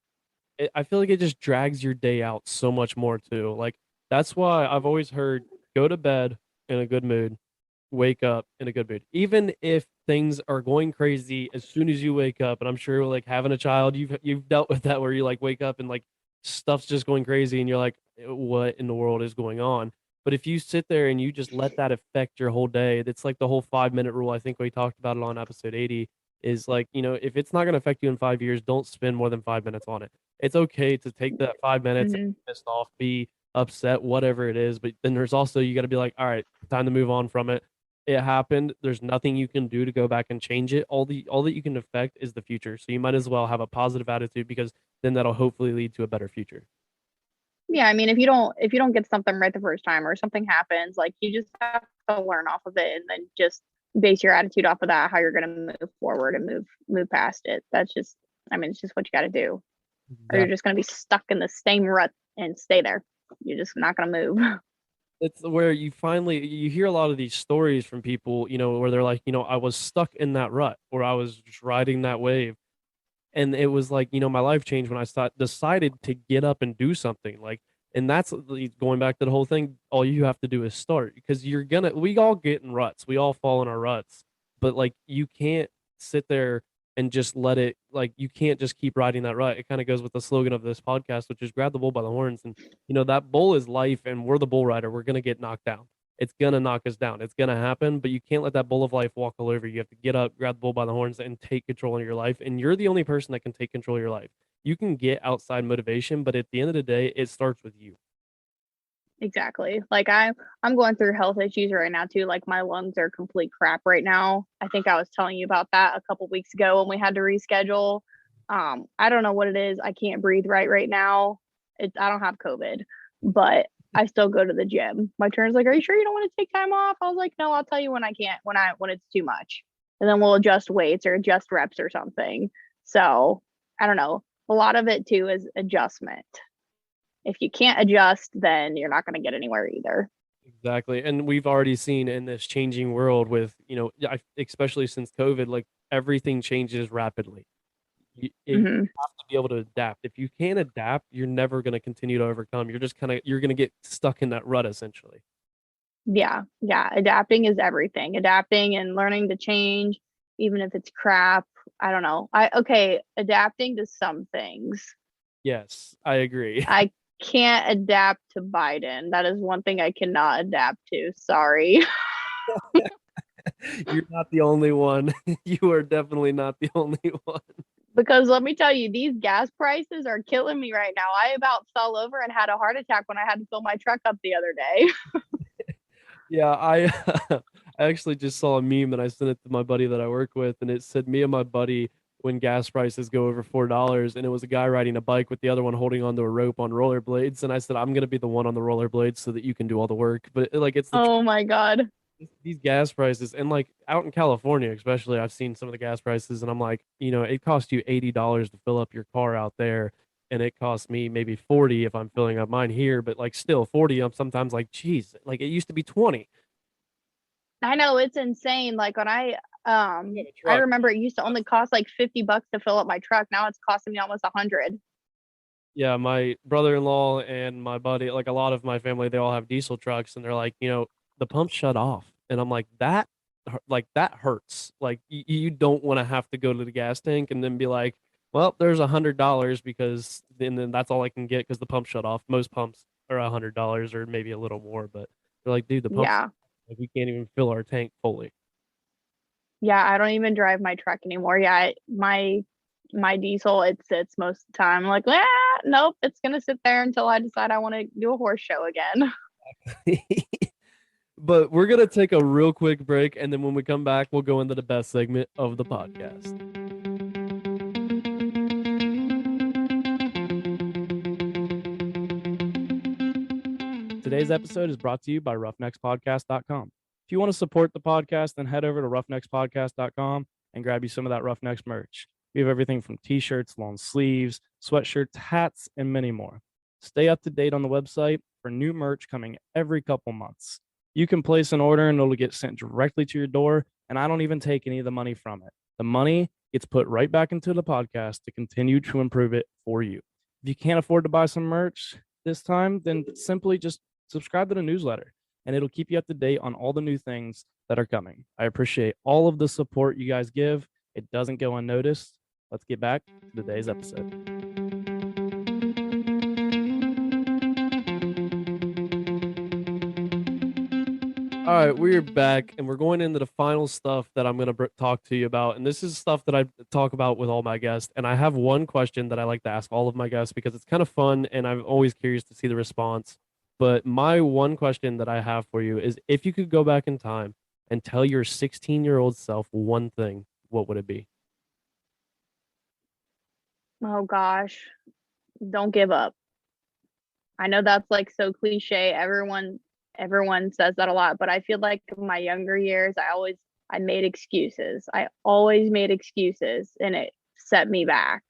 I feel like it just drags your day out so much more too. Like that's why I've always heard go to bed in a good mood, wake up in a good mood. Even if things are going crazy as soon as you wake up, and I'm sure like having a child, you've dealt with that where you like wake up and like stuff's just going crazy and you're like, what in the world is going on? But if you sit there and you just let that affect your whole day, it's like the whole 5 minute rule. I think we talked about it on episode 80 is like, you know, if it's not going to affect you in 5 years, don't spend more than 5 minutes on it. It's okay to take that 5 minutes and Hmm. be pissed off, be upset, whatever it is. But then there's also, you got to be like, all right, time to move on from it. It happened. There's nothing you can do to go back and change it. All that you can affect is the future. So you might as well have a positive attitude because then that'll hopefully lead to a better future. Yeah, I mean, if you don't get something right the first time or something happens, like you just have to learn off of it and then just base your attitude off of that, how you're gonna move forward and move past it. That's just, I mean, it's just what you got to do, or you're Exactly. just gonna be stuck in the same rut and stay there. You're just not gonna move. It's where you hear a lot of these stories from people, you know, where they're like, you know, I was stuck in that rut or I was just riding that wave. And it was like, you know, my life changed when decided to get up and do something. Like, and that's going back to the whole thing. All you have to do is start because we all get in ruts. We all fall in our ruts, but like, you can't sit there and just let it, like, you can't just keep riding that rut. It kind of goes with the slogan of this podcast, which is grab the bull by the horns. And, you know, that bull is life and we're the bull rider. We're going to get knocked down. It's going to knock us down. It's going to happen, but you can't let that bull of life walk all over you. You have to get up, grab the bull by the horns, and take control of your life. And you're the only person that can take control of your life. You can get outside motivation, but at the end of the day, it starts with you. Exactly. Like I'm going through health issues right now too. Like my lungs are complete crap right now. I think I was telling you about that a couple weeks ago when we had to reschedule. I don't know what it is. I can't breathe right now. I don't have COVID, but I still go to the gym. My trainer's like, "Are you sure you don't want to take time off?" I was like, "No, I'll tell you when I can't, when it's too much." And then we'll adjust weights or adjust reps or something. So, I don't know. A lot of it too is adjustment. If you can't adjust, then you're not going to get anywhere either. Exactly. And we've already seen in this changing world with, you know, especially since COVID, like everything changes rapidly. You Hmm. have to be able to adapt. If you can't adapt, you're never going to continue to overcome. You're going to get stuck in that rut essentially. Yeah, yeah. Adapting is everything. Adapting and learning to change, even if it's crap. I don't know. Okay, adapting to some things. Yes, I agree. I can't adapt to Biden. That is one thing I cannot adapt to. Sorry. You're not the only one. You are definitely not the only one. Because let me tell you, these gas prices are killing me right now. I about fell over and had a heart attack when I had to fill my truck up the other day. Yeah, I I actually just saw a meme and I sent it to my buddy that I work with, and it said me and my buddy when gas prices go over $4, and it was a guy riding a bike with the other one holding onto a rope on rollerblades, and I said I'm gonna be the one on the rollerblades so that you can do all the work. But like it's the Oh my God. these gas prices and like out in California especially, I've seen some of the gas prices and I'm like, you know, it costs you $80 to fill up your car out there and it costs me maybe 40 if I'm filling up mine here, but like still 40, I'm sometimes like, geez, like it used to be 20. I know it's insane. Like when You have a I truck. remember it used to only cost like $50 to fill up my truck. Now it's costing me almost 100. Yeah, my brother-in-law and my buddy, like a lot of my family, they all have diesel trucks, and they're like, the pump shut off, and I'm like, that hurts. Like you don't want to have to go to the gas tank and then be like, well, there's $100 because then that's all I can get because the pump shut off. Most pumps are $100 or maybe a little more, but they're like, dude, the pump, Yeah. like, we can't even fill our tank fully. Yeah, I don't even drive my truck anymore. Yeah, my diesel, it sits most of the time. I'm like, nope, it's gonna sit there until I decide I want to do a horse show again. But we're gonna take a real quick break, and then when we come back, we'll go into the best segment of the podcast. Today's episode is brought to you by roughneckspodcast.com. If you want to support the podcast, then head over to roughneckspodcast.com and grab you some of that Roughnecks merch. We have everything from t-shirts, long sleeves, sweatshirts, hats, and many more. Stay up to date on the website for new merch coming every couple months. You can place an order and it'll get sent directly to your door, and I don't even take any of the money from it. The money gets put right back into the podcast to continue to improve it for you. If you can't afford to buy some merch this time, then simply just subscribe to the newsletter, and it'll keep you up to date on all the new things that are coming. I appreciate all of the support you guys give. It doesn't go unnoticed. Let's get back to today's episode. All right, we're back, and we're going into the final stuff that I'm going to talk to you about. And this is stuff that I talk about with all my guests. And I have one question that I like to ask all of my guests because it's kind of fun, and I'm always curious to see the response. But my one question that I have for you is, if you could go back in time and tell your 16-year-old self one thing, what would it be? Oh gosh, don't give up. I know that's like so cliche. Everyone says that a lot, but I feel like in my younger years, I made excuses. I always made excuses and it set me back.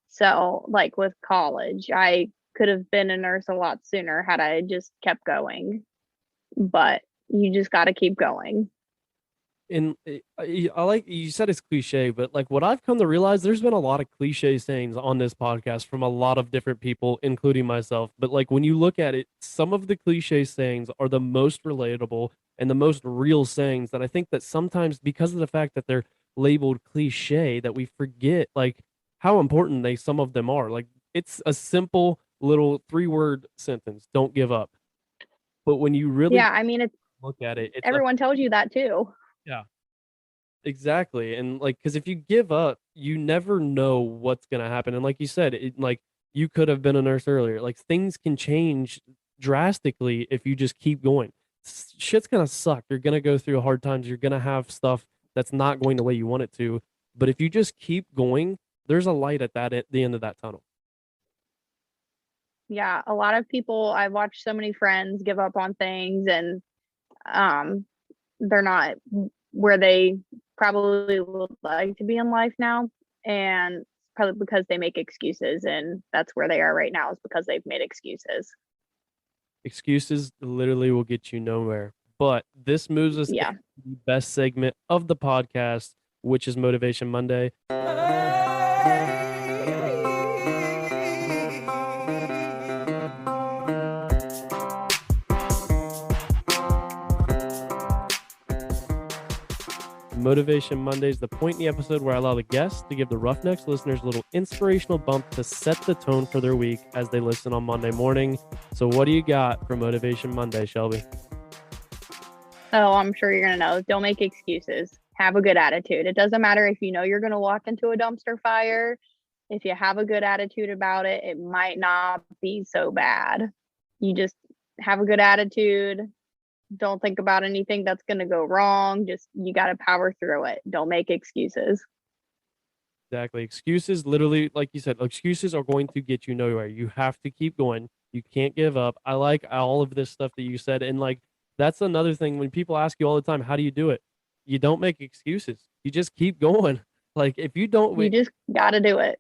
So, like with college, I could have been a nurse a lot sooner had I just kept going. But you just got to keep going. And I like you said it's cliche, but like what I've come to realize, there's been a lot of cliche sayings on this podcast from a lot of different people, including myself. But like when you look at it, some of the cliche sayings are the most relatable and the most real sayings that I think that sometimes because of the fact that they're labeled cliche, that we forget like how important some of them are. Like it's a simple little 3-word sentence, don't give up. But when you really Yeah, I mean, look at it, it's a everyone tells you that too. yeah. Exactly. And like, because if you give up, you never know what's going to happen. And like you said, like you could have been a nurse earlier. Like things can change drastically if you just keep going. Shit's going to suck. You're going to go through hard times. You're going to have stuff that's not going the way you want it to. But if you just keep going, there's a light at the end of that tunnel. Yeah, a lot of people, I've watched so many friends give up on things and um they're not where they probably would like to be in life now, and probably because they make excuses, and that's where they are right now is because they've made excuses. Excuses literally will get you nowhere. But this moves us Yeah. into the best segment of the podcast, which is Motivation Monday. Motivation Monday is the point in the episode where I allow the guests to give the Roughnecks listeners a little inspirational bump to set the tone for their week as they listen on Monday morning. So what do you got for Motivation Monday, Shelby? Oh, I'm sure you're gonna know. Don't make excuses. Have a good attitude. It doesn't matter if you know you're gonna walk into a dumpster fire. If you have a good attitude about it, it might not be so bad. You just have a good attitude. Don't think about anything that's going to go wrong. Just you got to power through it. Don't make excuses. Exactly. Excuses, literally, like you said, excuses are going to get you nowhere. You have to keep going. You can't give up. I like all of this stuff that you said. And like, that's another thing when people ask you all the time, how do you do it? You don't make excuses. You just keep going. Like, if you don't, You just got to do it.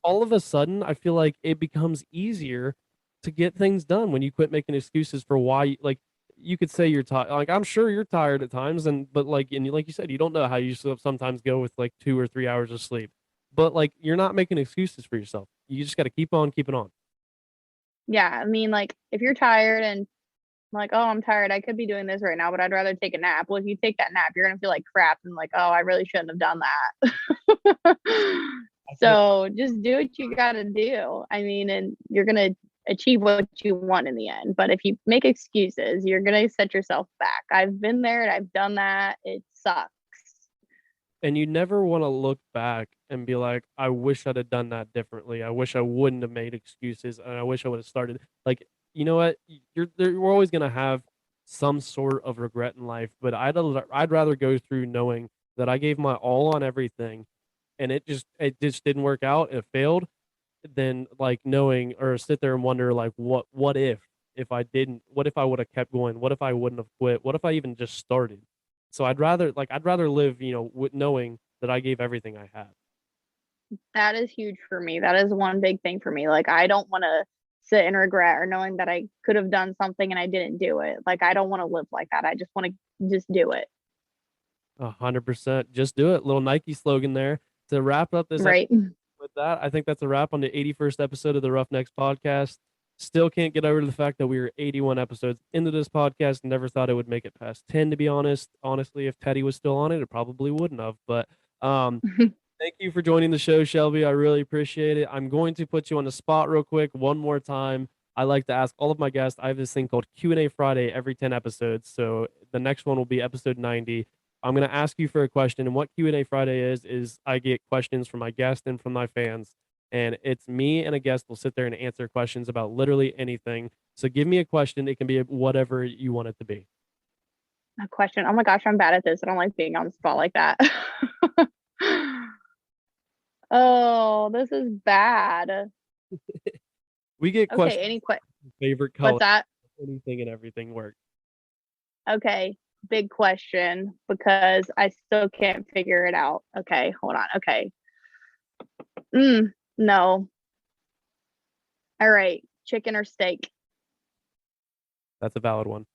all of a sudden, I feel like it becomes easier to get things done when you quit making excuses for why, like, you could say you're tired. Like I'm sure you're tired at times, but like like you said, you don't know how you sometimes go with like 2 or 3 hours of sleep. But like you're not making excuses for yourself. You just got to keep on keeping on. Yeah, I mean, like if you're tired and like, oh, I'm tired, I could be doing this right now, but I'd rather take a nap. Well, if you take that nap, you're gonna feel like crap and like, oh, I really shouldn't have done that. I feel So just do what you gotta do. I mean, and you're gonna achieve what you want in the end. But if you make excuses, you're gonna set yourself back. I've been there and I've done that. It sucks. and you never want to look back and be like, I wish I'd have done that differently. I wish I wouldn't have made excuses, and I wish I would have started. Like, you know what? We're always gonna have some sort of regret in life, but I'd rather go through knowing that I gave my all on everything, and it just didn't work out. It failed, than like knowing or sit there and wonder like what if I didn't, what if I would have kept going, what if I wouldn't have quit, what if I even just started. So I'd rather live, with knowing that I gave everything I had. That is huge for me. That is one big thing for me. Like I don't want to sit in regret or knowing that I could have done something and I didn't do it. Like I don't want to live like that. I just want to just do it. 100%, just do it. Little Nike slogan there to wrap up this episode. Right. With that, I think that's a wrap on the 81st episode of the Roughnecks podcast. Still can't get over the fact that we were 81 episodes into this podcast. Never thought it would make it past 10, to be honest. Honestly, if Teddy was still on it, it probably wouldn't have. But thank you for joining the show, Shelby. I really appreciate it. I'm going to put you on the spot real quick one more time. I like to ask all of my guests. I have this thing called Q&A Friday every 10 episodes. So the next one will be episode 90. I'm going to ask you for a question. And what Q&A Friday is I get questions from my guests and from my fans. And it's me and a guest will sit there and answer questions about literally anything. So give me a question. It can be whatever you want it to be. A question. Oh my gosh, I'm bad at this. I don't like being on the spot like that. Oh, this is bad. We get Okay, questions. Favorite color. what's that? Anything and everything works. Okay, big question because I still can't figure it out. Okay, hold on. Okay. No. All right, chicken or steak? That's a valid one.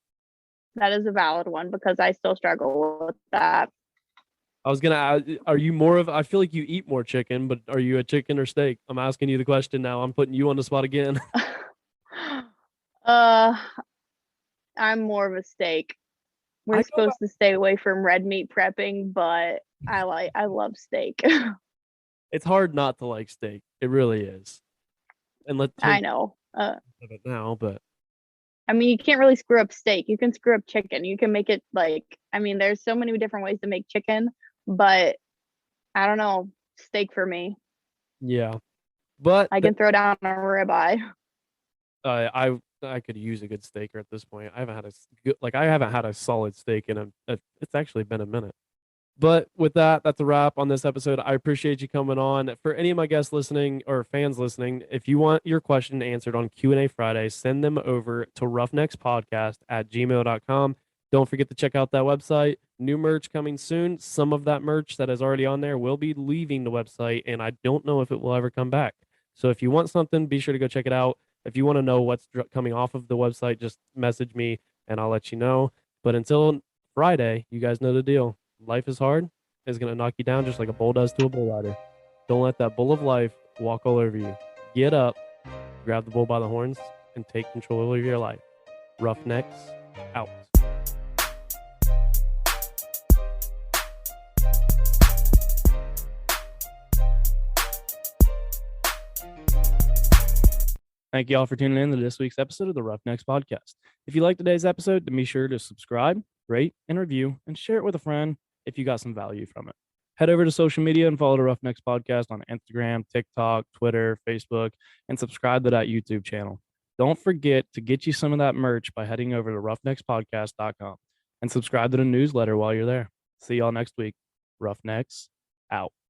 That is a valid one because I still struggle with that. I was gonna ask, are you more of? I feel like you eat more chicken, but are you a chicken or steak? I'm asking you the question now. I'm putting you on the spot again. uh, I'm more of a steak. We're supposed to stay away from red meat prepping, but I love steak. It's hard not to like steak. It really is. And I know. It now, but I mean, you can't really screw up steak. You can screw up chicken. You can make it like, I mean, there's so many different ways to make chicken, but I don't know, steak for me. yeah. But I can throw down a ribeye. I could use a good steaker at this point. I haven't had a solid steak in it's actually been a minute. But with that, that's a wrap on this episode. I appreciate you coming on. For any of my guests listening or fans listening, if you want your question answered on Q&A Friday, send them over to roughneckspodcast@gmail.com. Don't forget to check out that website. New merch coming soon. Some of that merch that is already on there will be leaving the website, and I don't know if it will ever come back. So if you want something, be sure to go check it out. If you want to know what's coming off of the website, just message me, and I'll let you know. But until Friday, you guys know the deal. Life is hard. It's going to knock you down just like a bull does to a bull rider. Don't let that bull of life walk all over you. Get up, grab the bull by the horns, and take control of your life. Roughnecks out. Thank you all for tuning in to this week's episode of the Roughnecks Podcast. If you like today's episode, then be sure to subscribe, rate, and review, and share it with a friend if you got some value from it. Head over to social media and follow the Roughnecks Podcast on Instagram, TikTok, Twitter, Facebook, and subscribe to that YouTube channel. Don't forget to get you some of that merch by heading over to roughneckspodcast.com and subscribe to the newsletter while you're there. See y'all next week. Roughnecks out.